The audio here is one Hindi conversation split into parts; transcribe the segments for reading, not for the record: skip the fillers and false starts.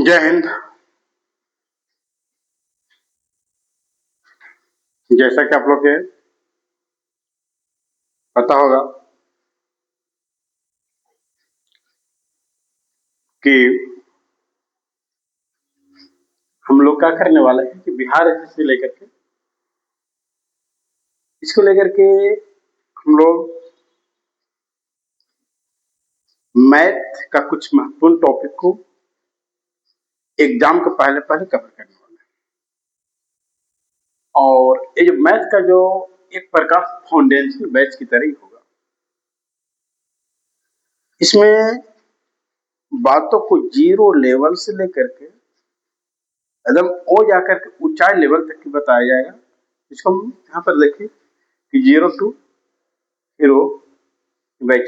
जय हिंद। जैसा कि आप लोग के पता होगा कि हम लोग क्या करने वाले हैं कि बिहार एसएससी लेकर के इसको लेकर के हम लोग मैथ का कुछ महत्वपूर्ण टॉपिक को एग्जाम के पहले पहले कवर करने वाले हैं। और ये जो मैथ का जो एक प्रकार फाउंडेशन बैच की तरह ही होगा। इसमें बातों को जीरो लेवल से लेकर के एकदम ओ जाकर के ऊंचाई लेवल तक की बताया जाएगा। इसको हम यहाँ पर देखिए कि 0 to हीरो बैच,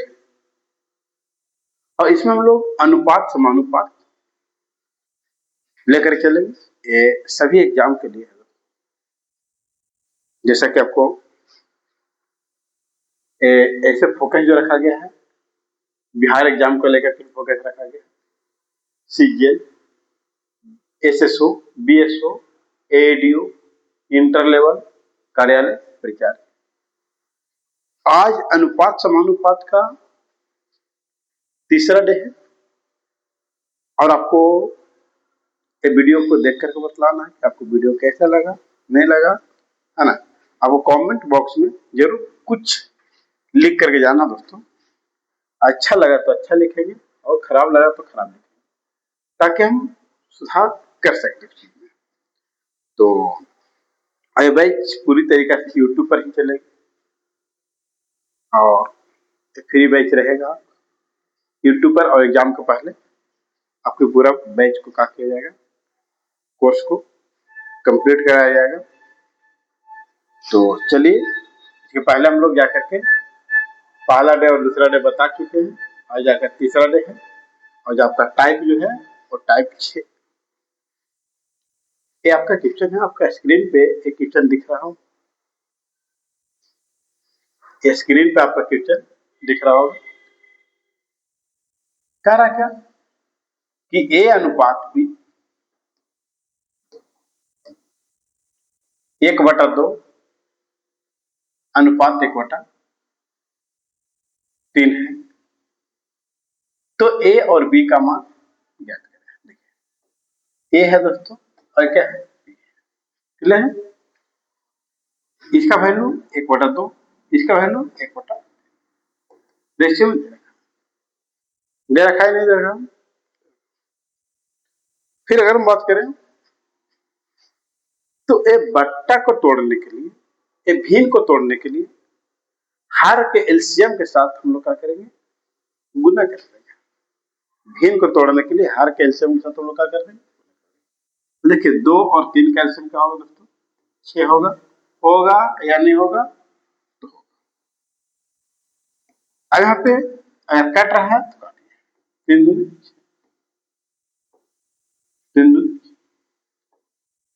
और इसमें हम लोग अनुपात समानुपात लेकर चलेंगे। ये सभी एग्जाम के लिए है। जैसा कि आपको ऐसे फोकस जो रखा गया है, बिहार एग्जाम को लेकर के फोकस रखा गया है। CGL, SSO, BSO, ADO, inter level, कार्यालय, परिचार। आज अनुपात समानुपात का तीसरा डे है और आपको ये वीडियो को देख करके बतलाना है कि आपको वीडियो कैसा लगा, नहीं लगा, है ना। आपको कमेंट बॉक्स में जरूर कुछ लिख करके जाना दोस्तों। अच्छा लगा तो अच्छा लिखेंगे और खराब लगा तो खराब लिखेंगे, ताकि हम सुधार कर सकते हैं। तो ये बैच पूरी तरीके से यूट्यूब पर ही चलेगी और फ्री बैच रहेगा यूट्यूब पर। और एग्जाम के पहले आपके पूरा बैच को क्या किया जाएगा, कोर्स को कंप्लीट कराया जाएगा। तो चलिए, इसके पहले हम लोग जाकर के पहला डे और दूसरा डे बता चुके हैं। आज जाकर तीसरा डे है और जो आपका टाइप जो है वो टाइप 6। ये आपका क्वेश्चन है, आपका स्क्रीन पे एक क्वेश्चन दिख रहा हो, ये स्क्रीन पे आपका क्वेश्चन दिख रहा होगा। कह रहा क्या कि ए अनुपात बी 1/2 अनुपात 1/3 है। तो ए और बी का मान ज्ञात करें। देखिए ए है दोस्तों और क्या है, क्लियर है। इसका वैल्यू 1/2, इसका वैल्यू 1/3 रेशियो में दे रखा है, नहीं दे रखा। फिर अगर हम बात करें तो ए बट्टा को तोड़ने के लिए, ए भिन्न को तोड़ने के लिए हर के एलसीएम के साथ हम लोग क्या करेंगे, गुना कर देंगे। भिन्न को तोड़ने के लिए हर के एलसीएम के साथ हम लोग क्या कर देंगे। देखिए 2 और 3 का एलसीएम क्या होगा दोस्तों, 6 होगा। होगा या नहीं होगा, तो अब यहाँ पे अगर कट रहा है तो काटिए। 3 दूनी 3 दूनी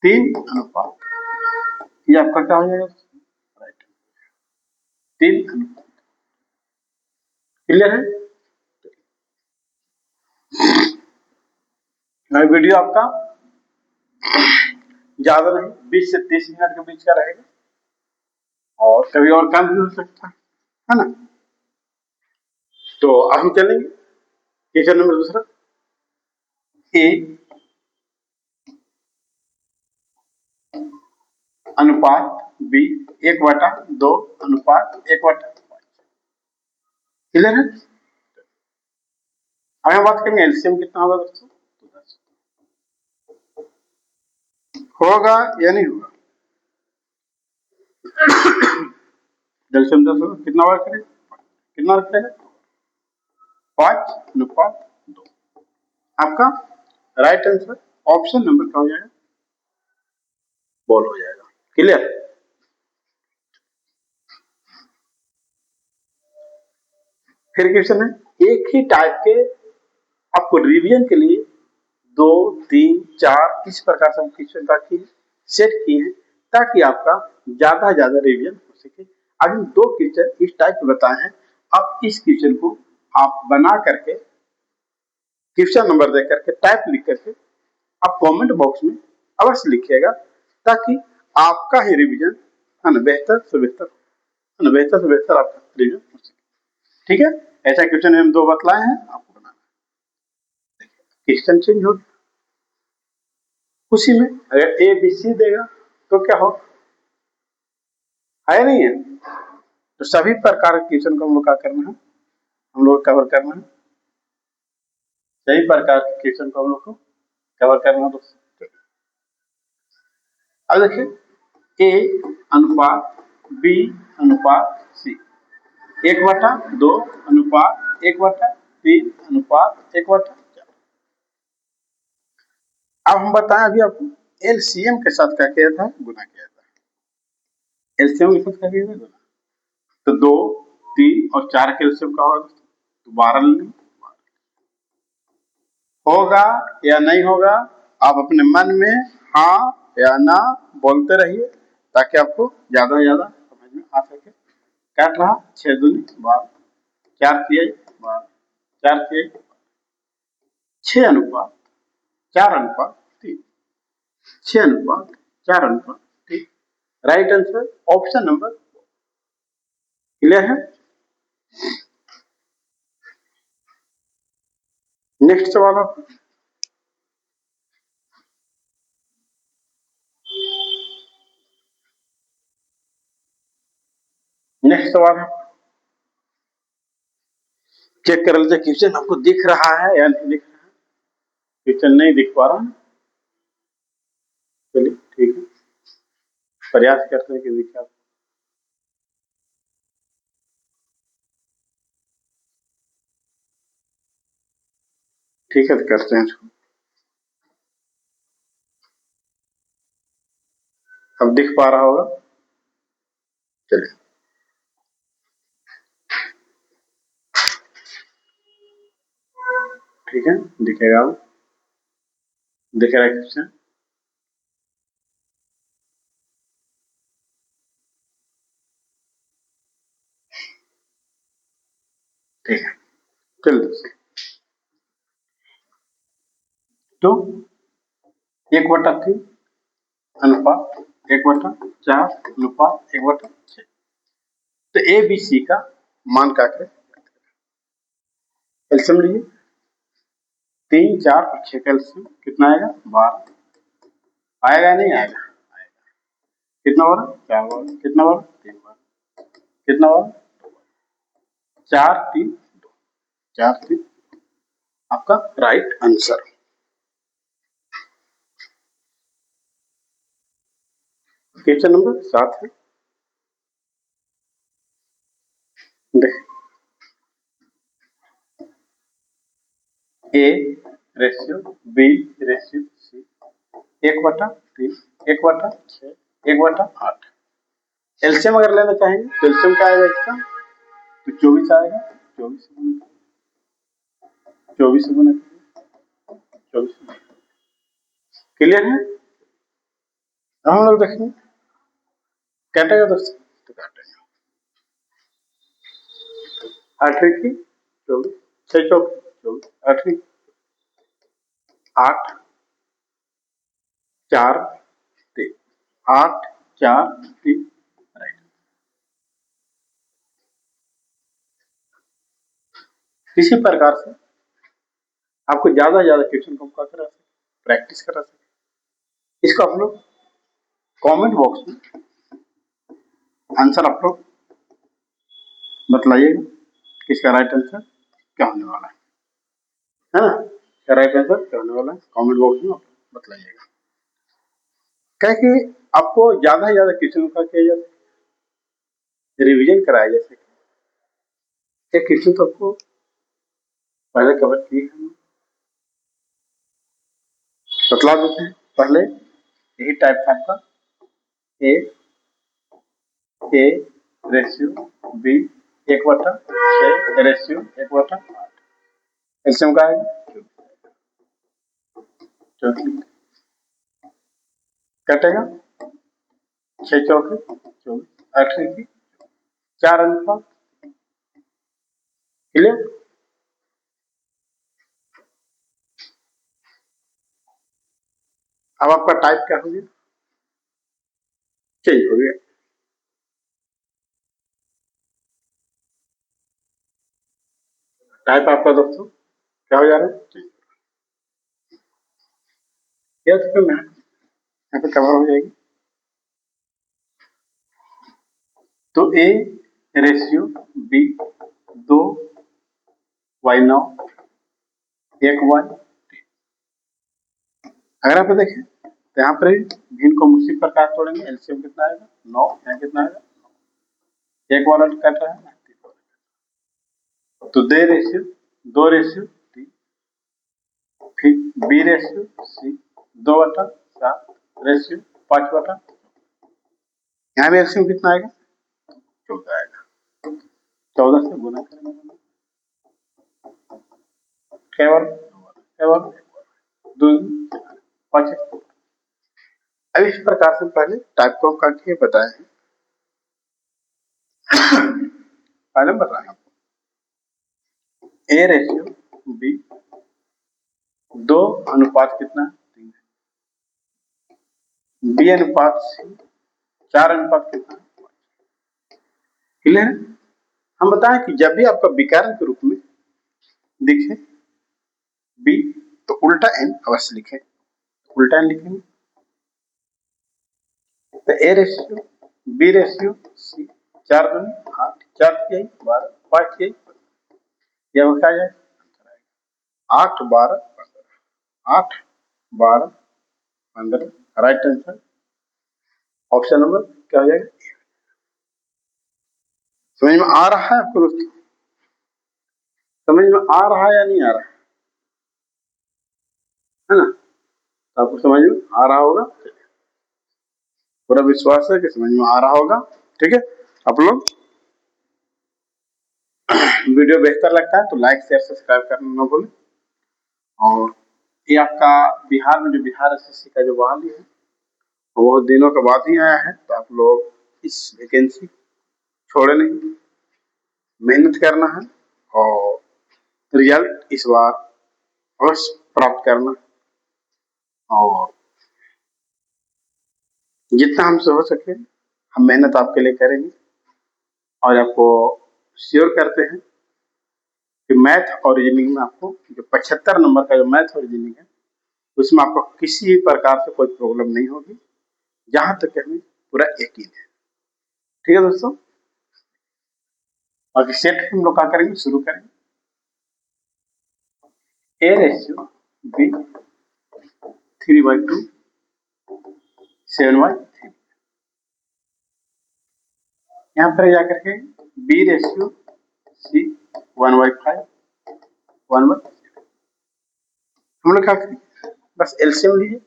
3 अनुपात, ये आपका क्या हो जाएगा, राइट 3 अनुपात। क्लियर है। वीडियो आपका ज्यादा नहीं, 20 से 30 मिनट के बीच का रहेगा और कभी और कम भी हो सकता है ना। तो अब हम चलेंगे क्वेश्चन नंबर दूसरा। ए अनुपात बी 1/2 अनुपात 1/5। क्लियर है। अब हम बात करेंगे एलसीएम कितना होगा दोस्तों, होगा या नहीं होगा। एलसीएम 10 होगा, कितना होगा करें, कितना रखेगा 5/2। आपका राइट आंसर ऑप्शन नंबर क्या हो जाएगा, बॉल हो जाएगा। क्लियर। फिर क्वेश्चन है, एक ही टाइप के आपको रिवीजन के लिए 2, 3, 4 इस प्रकार से हम क्वेश्चन रखी है, सेट किए हैं, ताकि आपका ज्यादा रिवीजन हो सके। अभी 2 क्वेश्चन इस टाइप के बताए हैं। अब इस क्वेश्चन को आप बना करके क्वेश्चन नंबर दे करके टाइप लिख करके आप कमेंट बॉक्स में अवश्य लिखिएगा, ताकि आपका ही रिवीजन है ना बेहतर से बेहतर, है ना बेहतर से बेहतर आपका रिवीजन हो सके। ठीक है, ऐसा क्वेश्चन हम 2 बतलाए हैं, आपको बनाना है। क्वेश्चन चेंज हो, उसी में अगर ए बी सी देगा तो क्या हो, है नहीं है, तो सभी प्रकार के क्वेश्चन को हम लोग क्या करना है, हम लोग कवर करना है, सभी प्रकार के क्वेश्चन को हम लोग को कवर करना है दोस्तों। अब देखिए ए अनुपात बी अनुपात सी, 1/2 अनुपात 1/3 अनुपात 1/4। अब हम बताएं अभी आपको एलसीएम के साथ क्या किया था, गुना किया था। एलसीएम के साथ क्या किया था, गुना। तो 2, 3 और 4 के एलसीएम का होगा दोस्तों, तो 12 ले लेंगे। होगा या नहीं होगा, आप अपने मन में हाँ या ना बोलते रहिए, ताकि आपको ज्यादा से ज्यादा समझ में आ सके। काट रहा 6 दूनी 12, 4 तिहाई 12, 4 तिहाई 6 अनुपात 4 अनुपात 3, 6 अनुपात 4 अनुपात 3। Right answer option number. Clear है। नेक्स्ट सवाल आपका, नेक्स्ट सवाल है, चेक कर लीजिए क्वेश्चन आपको दिख रहा है या नहीं दिख रहा है। क्वेश्चन नहीं दिख पा रहा, चलिए ठीक है, प्रयास करते हैं कि दिखे आपको। ठीक है, तो करते हैं इसको। अब दिख पा रहा होगा, चलिए। ठीक है, दिखेगा, अब दिख रहा है क्वेश्चन। ठीक है, चलिए। तो 1/3 अनुपात 1/4 अनुपात 1/6, तो ए बी सी का मान क्या करें, एलसीएम लीजिए। 3, 4 और 6 का एलसीएम कितना आएगा, 12 आएगा, नहीं आएगा, कितना बार, 4 बार, कितना बार, 3 बार, कितना बार, 4 3 2, 4 3, आपका राइट आंसर। क्वेश्चन नंबर 7 है, देख A ratio B ratio C, 1/3 1/6 1/8। LCM अगर लेना चाहेंगे तो एलसीएम क्या आएगा इसका, तो 24 आएगा। 24 से गुना, 24 से गुना, 24। क्लियर है। हम लोग देखेंगे काटेगा दोस्तों, तो काटेगा 8 की 24, 6 चौक 24, 8 8 4 3, 8 4 3, राइट। इसी प्रकार से आपको ज्यादा से ज्यादा क्वेश्चन को क्या करा सके, प्रैक्टिस करा सके। इसको आप लोग कमेंट बॉक्स में आंसर आप लोग बतलाइएगा कि इसका राइट आंसर क्या होने वाला है ना, इसका राइट आंसर क्या होने वाला है, कमेंट बॉक्स में आप बतलाइएगा। क्या कि आपको ज्यादा से ज्यादा क्वेश्चन का किया जा सके, रिविजन कराया जा सके। ये क्वेश्चन तो आपको पहले कवर किए हैं, बतला देते हैं। पहले यही टाइप था आपका, A A ratio B 1/6 ratio 1/8, LCM का है 24, कटेगा 6 चौके 24, 8 की 4 अनुपात। क्लियर। अब आपका टाइप क्या हो गया, चेंज हो गया। टाइप आपका दोस्तों क्या हो जा रहा है, यह तो मैं यहाँ पे कवर हो जाएगी। तो A ratio B, 2 y9 1 y। अगर आप देखें तो यहाँ पर भिन्न को उसी प्रकार तोड़ेंगे, एलसीएम कितना आएगा 9, यहाँ कितना आएगा, एक वाला कट रहा है, तो दे रेशियो 2:3, फिर बी रेशियो सी 2/7 रेशियो 5/, यहाँ भी एलसीएम कितना आएगा 14 आएगा। 14 से गुना करेंगे, केवल केवल 2 5। अब इस प्रकार से पहले टाइप को करके बताए हैं, पहले बता रहे हैं आपको ए रेशियो बी 2 अनुपात कितना है 3, बी अनुपात सी 4 अनुपात कितना है। क्लियर है। हम बताएं कि जब भी आपका विकर्ण के रूप में दिखे बी तो उल्टा एन अवश्य लिखें, उल्टा एन लिखेंगे तो A ratio B ratio C 4×2 8, 4×3 12, 5×3 यह क्या जाए 8 12 15, 8 12 15, राइट आंसर ऑप्शन नंबर क्या हो जाएगा। समझ में आ रहा है आपको दोस्तों, समझ में आ रहा है या नहीं आ रहा है ना, तो आपको समझ में आ रहा होगा, पूरा विश्वास है कि समझ में आ रहा होगा। ठीक है, आप लोग वीडियो बेहतर लगता है तो लाइक शेयर सब्सक्राइब करना ना भूलें। और ये आपका बिहार में जो बिहार एसएससी का जो बहाली है वो बहुत दिनों के बाद ही आया है, तो आप लोग इस वैकेंसी छोड़े नहीं, मेहनत करना है और रिजल्ट इस बार अवश्य प्राप्त करना, और जितना हमसे हो सके हम मेहनत आपके लिए करेंगे। और आपको श्योर करते हैं कि मैथ और रीजनिंग में आपको जो 75 नंबर का जो मैथ और रीजनिंग है उसमें आपको किसी भी प्रकार से कोई प्रॉब्लम नहीं होगी, जहां तक हमें पूरा यकीन है। ठीक है दोस्तों, बाकी सेट हम लोग क्या करेंगे, शुरू करेंगे। ए रेशियो बी 3/2 7/3, यहाँ पर जाकर के बी रेशियो सी 1/5 1/7। हम लोग क्या करेंगे, बस एलसीएम लीजिए,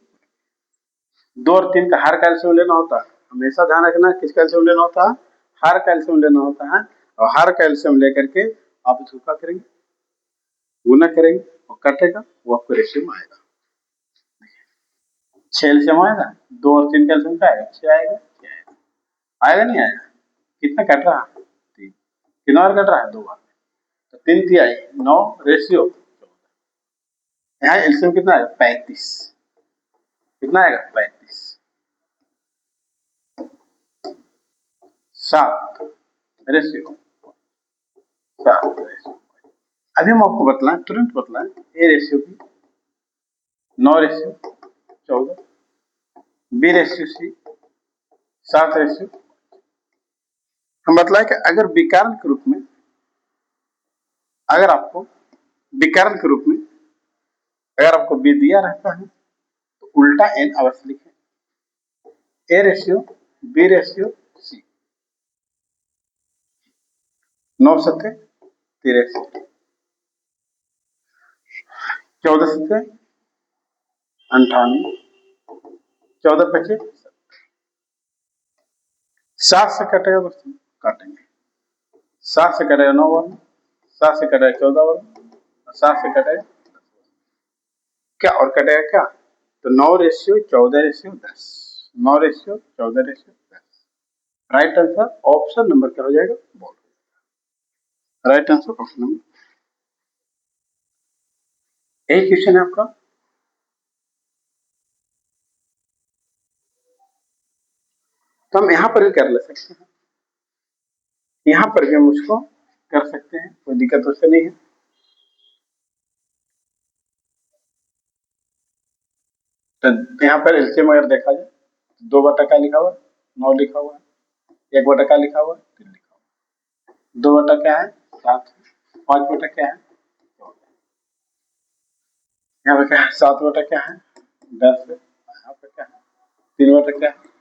2 और 3 का हर का एलसीएम लेना होता है, हमेशा ध्यान रखना किसका एलसीएम लेना होता है, हर का एलसीएम लेना होता है, और हर का एलसीएम लेकर के आप इसको क्या करेंगे, गुना करेंगे और कटेगा, वो आपको रेशियो में आएगा। 6 एलसीएम आएगा, 2 और 3 का एलसीएम क्या आएगा 6 आएगा, 6 आएगा, आएगा नहीं आएगा, कितना कट रहा है 3, कितना बार कट रहा है 2 बार, तो 3 3 आई 9 रेशियो 14, यहाँ एलसीएम कितना आएगा 35, कितना आएगा 35, 7 रेशियो 7 रेशियो। अभी हम आपको बतलाएं, तुरंत बतलाएं, ए रेशियो की 9 ratio 14, B ratio C 7 ratio. हम बतलाएं कि अगर विकर्ण के रूप में, अगर आपको विकर्ण के रूप में अगर आपको बी दिया रहता है तो उल्टा एन अवश्य लिखें, A ratio B ratio C 9 7 83, 14 7 98, 14 25 7 से कटेगा दोस्तों, काटेंगे 7 से कटेगा 9 वर्ग, 7 से कटेगा 14 वर्ग, 7 से कटेगा क्या और कटेगा क्या, तो 9 ratio 14 ratio 10, 9 ratio 14 ratio 10, right answer option number क्या हो जाएगा, बोल, राइट आंसर ऑप्शन नंबर। यही क्वेश्चन है आपका। तो हम यहाँ पर भी कर ले सकते हैं, यहाँ पर भी हम उसको कर सकते हैं, कोई दिक्कत उससे नहीं है। तो यहाँ पर एलसीएम अगर देखा जाए, 2 बटा क्या लिखा हुआ है, 9 लिखा हुआ है, 1 बटा क्या लिखा हुआ है, 3 लिखा हुआ है, 2 बटा क्या है, 7, 5 बटा क्या है, यहाँ पे क्या है, 7 बटा क्या है, 10 है, यहाँ पे क्या है, 3 बटा क्या है।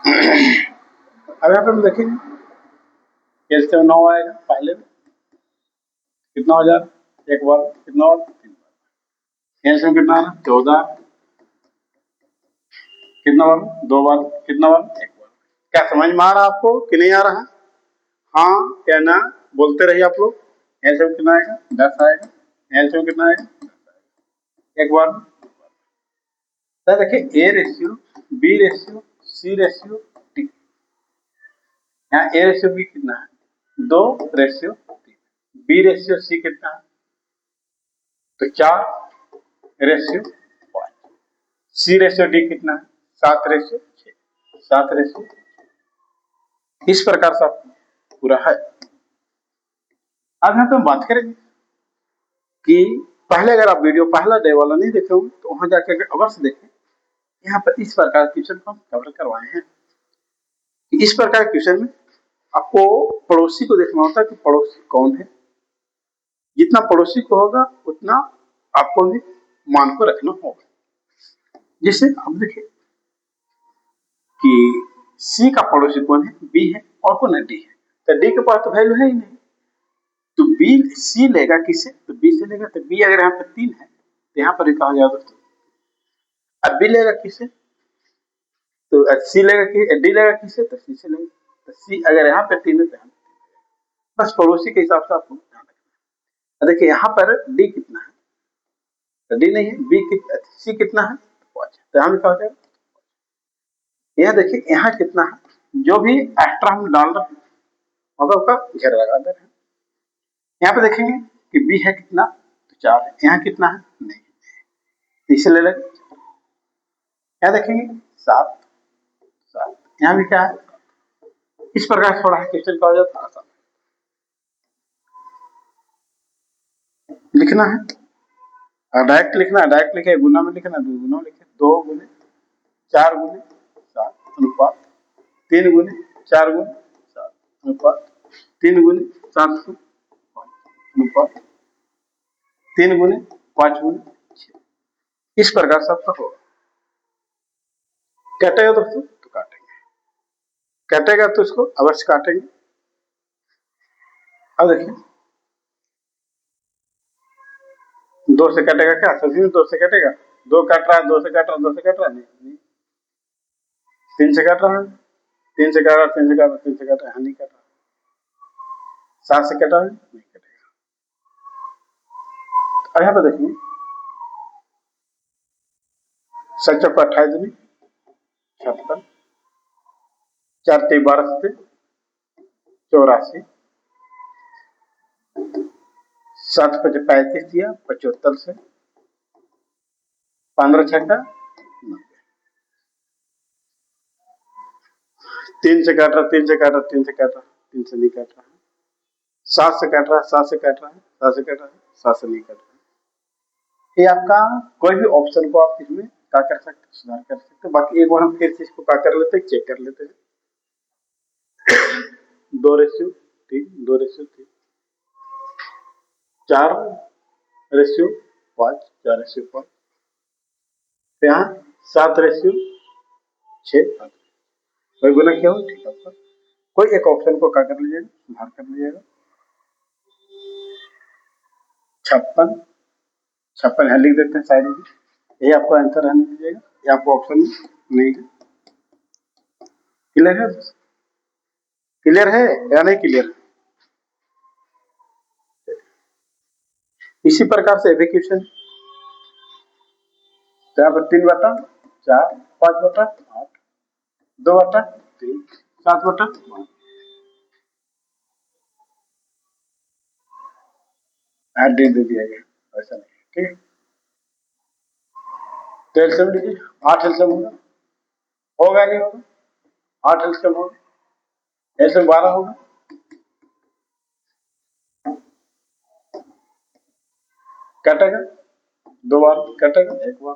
अब यहाँ पे हम देखेंगे एलसीएम 9 आएगा, पहले में कितना हो जाएगा, एक बार कितना होगा, 3 बार, एलसीएम कितना आना, 14, कितना बार, 2 बार, कितना बार, एक बार। क्या समझ में आ रहा है आपको कि नहीं आ रहा है? हाँ या ना बोलते रहिए आप लोग। एलसीएम कितना आएगा, 10 आएगा, एलसीएम कितना आएगा, एक बार। तो देखिए A ratio, B ratio, C ratio, D. यहाँ ए रेशियो बी कितना है, 2:3, बी रेशियो सी कितना है, तो 4:5, सी रेशियो डी कितना है, 7:6, 7:, इस प्रकार से आपको पूरा है। अब यहाँ पे हम बात करेंगे कि पहले अगर आप वीडियो पहला डे वाला नहीं देखे होंगे तो वहां जाकर अवश्य देखें, यहाँ पर इस प्रकार के क्वेश्चन को हम कवर करवाए हैं। इस प्रकार के क्वेश्चन में आपको पड़ोसी को देखना होता है कि पड़ोसी कौन है, जितना पड़ोसी को होगा उतना आपको भी मान को रखना होगा। जैसे आप देखिए कि सी का पड़ोसी कौन है, बी है, और कौन है, डी है। तो डी के पास तो वैल्यू है ही नहीं, तो बी सी लेगा किसे, तो बी से लेगा, तो बी अगर यहाँ पे 3 है तो यहाँ पर भी कहा जाएगा दोस्तों। अब बी लेगा किसे, तो सी लेगा कि डी लेगा किसे, तो सी से लेगा, तो सी अगर यहाँ पे 3 है तो यहाँ, बस पड़ोसी के हिसाब से आपको ध्यान रखना है। देखिए यहाँ पर डी कितना है, तो डी नहीं है, सी कितना है, 5, तो यहाँ लिखा हो जाएगा। यहाँ देखिए यहाँ कितना है, जो भी एक्स्ट्रा हम डाल रहे हैं मतलब का घेरा लगा दे रहे हैं। यहाँ पे देखेंगे कि बी है कितना, तो 4 है, यहाँ कितना है, नहीं, इसे ले लेंगे। यहाँ देखेंगे 7, 7, यहाँ भी क्या है, इस प्रकार थोड़ा क्वेश्चन का हो जाता है आसान, लिखना है, डायरेक्ट लिखना है, डायरेक्ट लिखे, गुना में लिखना है, गुना में लिखे, 2 गुने 4 गुने 7 अनुपात 3 गुने 4 गुने 7 अनुपात 3 गुने 7 अनुपात 3 गुने 5 गुने 6, इस प्रकार से आपका होगा। कटेगा दोस्तों तो काटेंगे, कटेगा तो इसको अवश्य काटेंगे। अब देखिए 2 से कटेगा क्या, सभी में 2 से कटेगा, 2 कट रहा है, 2 से कट रहा है, 2 से कट रहा है, नहीं, 3 से कट रहा है, 3 से कट रहा है, 3 से कट रहा है, 3 से कट रहा है, नहीं कट रहा, 7 से कटा है, नहीं कटेगा। अब यहाँ पर देखिए 7 चौका 28 दूनी 56, 4 3 12 से 84, 7 5 35 दिया 75 से 15 छक्का 3 से काट रहा, 3 से काट रहा, 3 से काट रहा, 3 से नहीं काट रहा, 7 से काट रहा, 7 से काट रहा है, 7 से काट रहा है, 7 से नहीं काट रहा। ये आपका कोई भी ऑप्शन को आप इसमें क्या कर सकते हैं, सुधार कर सकते हैं। बाकी एक बार हम फिर से इसको क्या कर लेते हैं, चेक कर लेते हैं। 2:3, 2:3, 4:5, 4:5, यहाँ 7:6, वही गुना क्या हो, ठीक है। कोई एक ऑप्शन को क्या कर लीजिएगा, सुधार कर लीजिएगा। 56, 56 यहाँ लिख देते हैं साइड में, यही आपको आंसर रहने दीजिएगा, ये आपको ऑप्शन नहीं है। क्लियर है, क्लियर है या नहीं क्लियर? इसी प्रकार से एविक्यूशन, तो यहाँ पर 3/4, 5/8, 2/3, 7/8, दे दिया गया, ऐसा नहीं, ठीक है। तो एल्सियम लीजिए, 8 एल्सियम होगा, होगा नहीं होगा, 8 एलसीएम होगा, एलसीएम 12 होगा, कटेगा 2 बार, कटेगा 1 बार,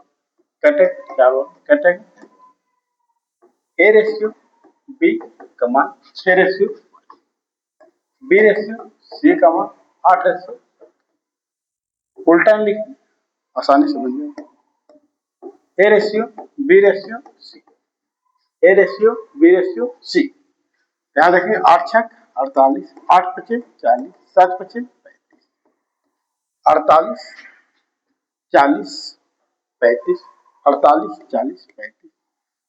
कटेगा 4 बार, कटेगा ए रेशियो बी कमा 6 रेशियो बी रेशियो सी कमा 8 रेशियो, उल्टा लिखिए आसानी से बन जाएगा। A ratio B ratio C, A ratio B ratio C, यहाँ देखिए 8 छक 48, 8 पचे 40, 7 पचे 35, 48 40 35, 48 40 35,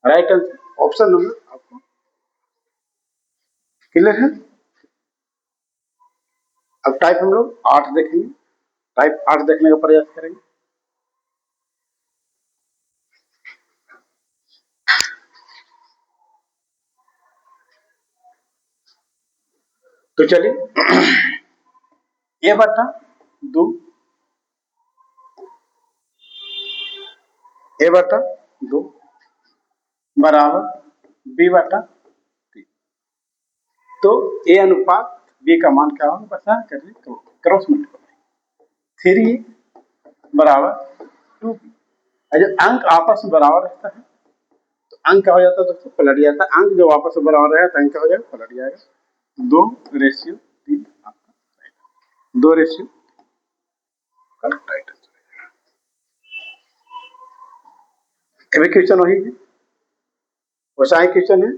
राइट आंसर ऑप्शन नंबर आपको क्लियर है। अब टाइप हम लोग 8 देखेंगे, टाइप 8 देखने का प्रयास करेंगे। तो चलिए ए बटा 2 ए बटा 2 बराबर बी बटा 3, तो ए अनुपात बी का मान क्या होगा पता करिए, तो क्रॉस मल्टीप्लाई 3 बराबर 2 जब अंक आपस में बराबर रहता है तो अंक क्या हो जाता है दोस्तों, पलट जाता है। अंक जब आपस में बराबर रहेगा तो अंक क्या हो जाएगा, पलट जाएगा। 2:3 आपका 2:, करेक्ट राइट आंसर। अभी क्वेश्चन वही है, वैसा ही क्वेश्चन है,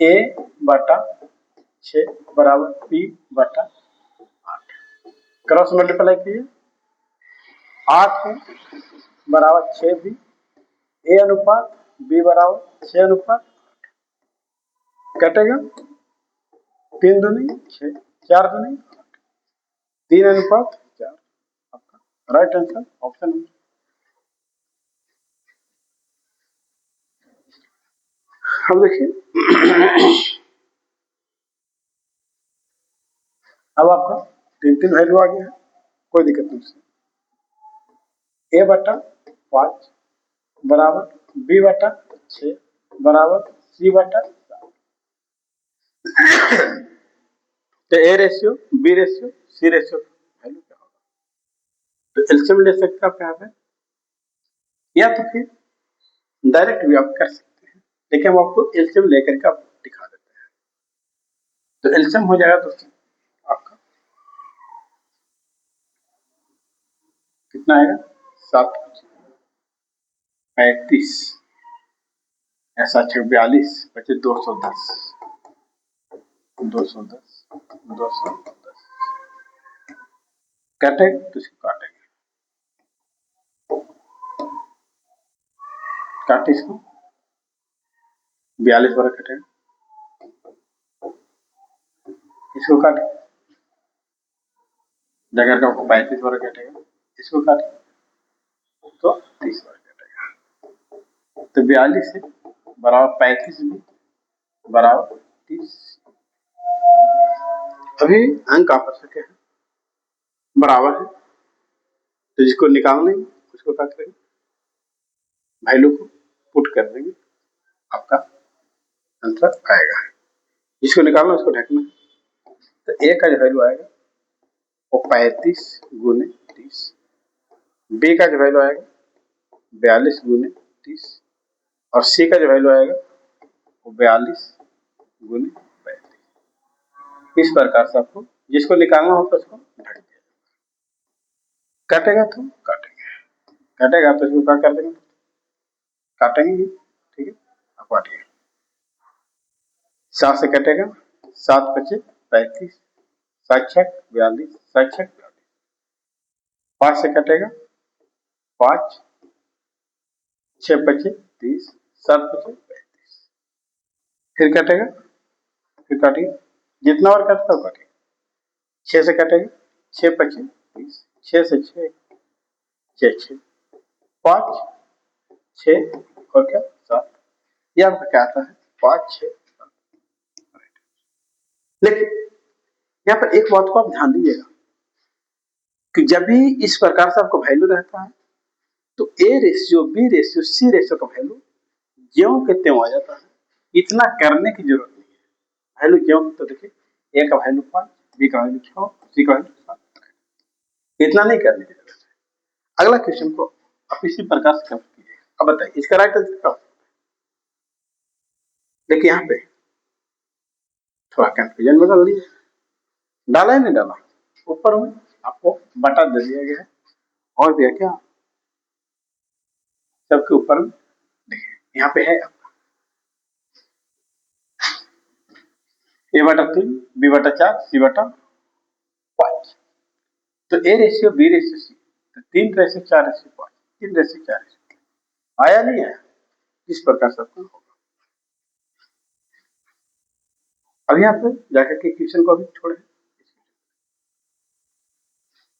ए बटा 6 बराबर बी बटा 8, क्रॉस मल्टीप्लाई कीजिए, 8 है बराबर 6 बी, ए अनुपात बी बराबर 6 अनुपात, कटेगा 3 दूनी 6, 4 दूनी 8, 3 अनुपात 4, आपका राइट आंसर ऑप्शन नंबर। अब देखिए अब आपका 3 वैल्यू आ गया है, कोई दिक्कत नहीं। ए बटा 5 बराबर बी बटा 6 बराबर सी बटा 7, तो A ratio B ratio C ratio value क्या होगा, तो एलसीएम ले सकते हैं आप यहाँ पे, या तो फिर डायरेक्ट भी आप कर सकते हैं, लेकिन हम आपको एलसीएम लेकर के आप दिखा देते हैं। तो एलसीएम हो जाएगा दोस्तों आपका कितना आएगा, 7 35 ऐसा 42 बचे 210, 210 210 काटेंगे तो इसको काटेंगे, काटे इसको 42 बार कटेगा, इसको काटे जगह का 35 बार कटेगा, इसको काटे तो 30 बार कटेगा, तो 42 है बराबर 35 भी बराबर 30। अभी अंक आपस में क्या है, बराबर है, तो जिसको निकालना है उसको क्या करेंगे, वैल्यू को पुट कर देंगे, आपका आंसर आएगा। जिसको निकालना उसको ढकना है, तो ए का जो वैल्यू आएगा वो 35 गुने 30, बी का जो वैल्यू आएगा 42 गुने 30, और सी का जो वैल्यू आएगा वो 42 गुने 35। इस प्रकार से आपको जिसको निकालना होगा उसको ढक दिया, काटेगा तो काटेंगे, काटेगा तो इसको क्या कर देंगे, काटेंगे, ठीक है। आप काटिए, 7 से कटेगा 7 पचे 35, 7 छक 42, 7 छक 42, 5 से कटेगा 5, 6 पचे 30, 7 पचे 35, फिर कटेगा, फिर काटिए जितना बार कटता है काटिए, 6 से कटेगा 6 पचे 30, 6 से 6 6 6 5 6 और क्या 7, ये आपका क्या आता है 5 6 7। लेकिन यहाँ पर एक बात को आप ध्यान दीजिएगा कि जब भी इस प्रकार से आपको वैल्यू रहता है तो A ratio, B ratio, C ratio का वैल्यू ज्यों के त्यों आ जाता है, इतना करने की जरूरत नहीं है। वैल्यू ज्यों, तो देखिए ए का वैल्यू 5, बी का वैल्यू 6, सी का वैल्यू 7, इतना नहीं करने की जरूरत है। अगला क्वेश्चन को आप इसी प्रकार से कर कीजिए। अब बताइए इसका राइट आंसर क्या होगा? देखिए यहाँ पे थोड़ा कंफ्यूजन में डाल दिया, डाला है नहीं डाला, ऊपर में आपको बटा दे दिया गया है और भी है क्या सबके ऊपर में। देखिए यहाँ पे है ए बटा 3, बी बटा 4, सी बटा 5। तो ए रेशियो, बी रेशियो, सी, तो 3 रेशियो 4 रेशियो 5, 3 रेशियो 4 रेशियो आया नहीं आया, इस प्रकार से आपका होगा। अब यहाँ पे जाकर के क्वेश्चन को अभी छोड़े,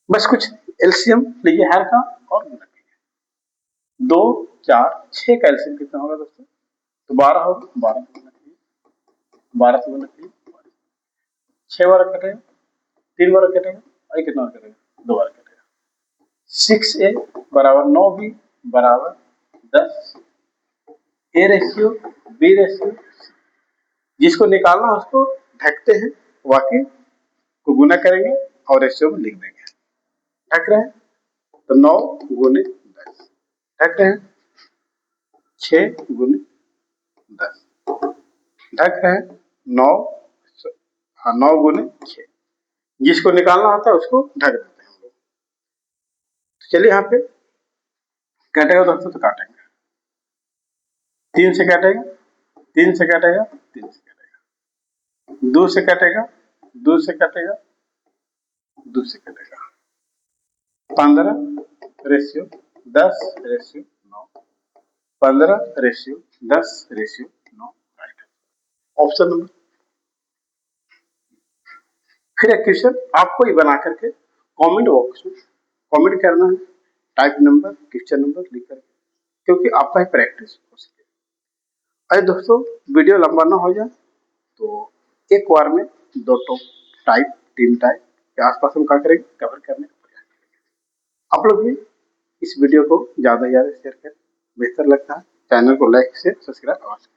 बस कुछ एलसीएम लीजिए हर का और गुना कीजिए। 2, 4, 6 का एलसीएम कितना होगा दोस्तों? तो 12 होगा, 12 से गुना कीजिए, 12 से गुना कीजिए, 6 बार कटेगा, 3 बार कटेगा, और ये कितना कटेगा? 2 बार कटेगा। 6a बराबर 9b बराबर 10, ए रेशियो, बी रेशियो, जिसको निकालना है उसको ढकते हैं, वाक्य को गुना करेंगे और रेशियो में लिख देंगे। ढक रहे हैं तो 9 गुने 10, ढक रहे हैं 6 गुने 10, ढक रहे हैं 9, हाँ 9 गुने 6, जिसको निकालना होता है उसको ढक देते हैं हम लोग। तो चलिए यहाँ पे काटेगा दोस्तों, तो काटेंगे 3 से काटेगा, 3 से काटेगा, 3 से काटेगा, 2 से काटेगा, 2 से काटेगा, 2 से काटेगा, 15 ratio 10 ratio 9, 15 ratio 10 ratio 9, right option number. फिर एक क्वेश्चन आपको ही बना करके कमेंट बॉक्स में कमेंट करना है, टाइप नंबर, क्वेश्चन नंबर लिख करके, क्योंकि आपका ही प्रैक्टिस हो सके। अरे दोस्तों वीडियो लंबा ना हो जाए तो एक बार में 2 टाइप 3 टाइप के आसपास हम क्या करेंगे, कवर करने का प्रयास करेंगे। आप लोग भी इस वीडियो को ज्यादा से ज्यादा शेयर करें, बेहतर लगता है। चैनल को लाइक से सब्सक्राइब अवश्य